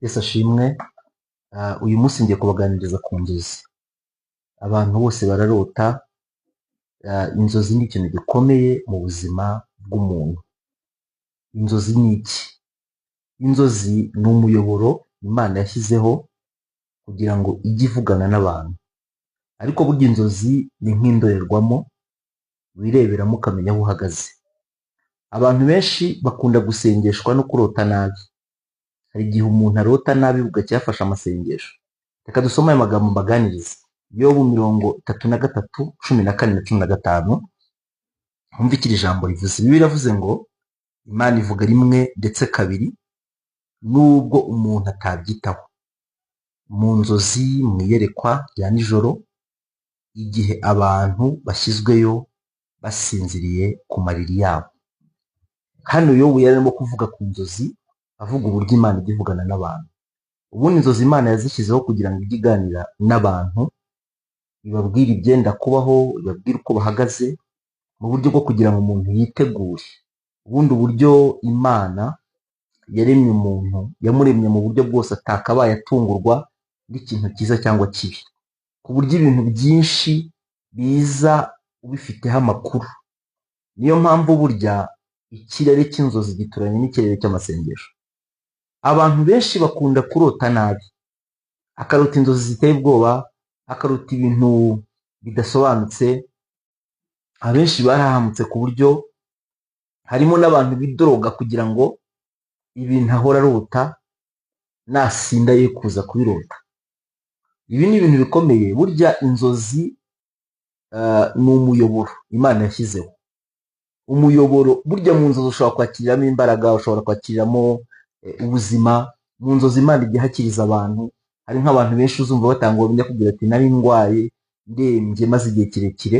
Yesu ashimwe. Uyu munsi ngiye kubaganiriza ku nzozi. Abantu bose bararota. Inzozi ni ikintu gikomeye mu buzima bw'umuntu. Inzozi ni iki? Inzozi ni umuyoboro Imana yashyizeho kugira ngo ijye ivugana n'abantu. Ariko burya inzozi ni nk'indorerwamo wireberamo ukamenya aho uhagaze. Abantu benshi bakunda gusengeshwa no kurota nabi. Hari igihe umuntu arota nabi bugacya yafashe amasengesho. Reka dusome aya magambo mbaganiriza. Yobu 33, 14 na 15. Humva ikiri jambo rivuze. Bibiliya iravuze ngo Imana ivuga rimwe ndetse kabiri nubwo umuntu atabyitaho. Mu nzozi, mu iyerekwa rya nijoro, igihe abantu bashyizweyo basinziriye ku mariri yabo. Hano Yobu yarimo kuvuga ku nzozi, avuga uburyo Imana ijya ivugana n'abantu. Ubundi inzozi Imana yazishyizeho kugira ngo ijye iganira n'abantu, ibabwire ibyenda kubaho, ibabwire uko bahagaze, mu buryo bwo kugira ngo umuntu yitegure. Ubundi uburyo Imana yaremye umuntu, yamuremye mu buryo bwose atakabaye atungurwa n'ikintu cyiza cyangwa kibi, ku buryo ibintu byinshi biza ubifiteho amakuru. Niyo mpamvu burya ikirere cy'inzozi gituranye n'ikirere cy'amasengesho. Abantu benshi bakunda kurota nabi, akarota inzozi ziteye ubwoba, akarota ibintu bidasobanutse. Abenshi barahamutse ku buryo harimo n'abantu bidoroga kugira ngo ibintu ahora arota nasinda ye kuza kubirota. Ibi ni ibintu bikomeye. Burya inzozi ni umuyoboro Imana yashyizeho. Umuyoboro burya mu nzozi ushobora kwakiriramo imbaraga, ushobora kwakiriramo ubuzima. Mu nzozi Imana ijya ihakiriza abantu. Hari nk'abantu benshi uzumva batanga ubuhamya kugira ati nari ndwaye ndembye maze igihe kirekire,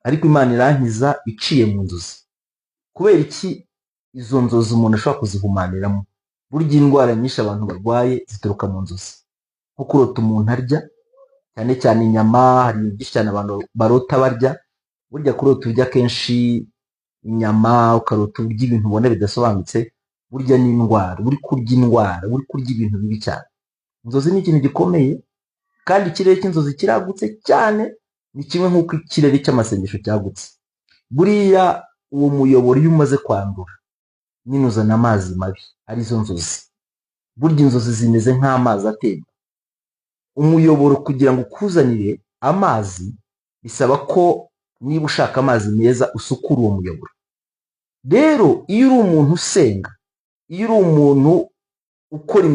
ariko Imana irankiza iciye mu nzozi. Kubera iki izo nzozi umuntu ashobora kuzihumaniramo? Burya indwara nyinshi abantu barwaye zituruka mu nzozi. Nko kurota umuntu arya, cyane cyane inyama. Hari ibintu byinshi cyane abantu barota barya. Burya kurota urya kenshi inyama, ukarota urya ibintu ubona bidasobanutse, burya ni indwara. Uri kurya indwara, uri kurya ibintu bibi cyane. Inzozi ni ikintu gikomeye, kandi ikirere cy'inzozi kiragutse cyane. Ni kimwe nk'uko ikirere cy'amasengesho cyagutse. Buriya uwo muyoboro iyo umaze kwandura nyine uzana amazi mabi, arizo nzozi. Burya inzozi zimeze nk'amazi atemba. Umuyoboro kugira ngo ukuzanire amazi bisaba ko niba ushaka amazi meza usukura uwo muyoboro. Rero iyo uri umuntu usenga, iyo uri umuntu ukora imirimo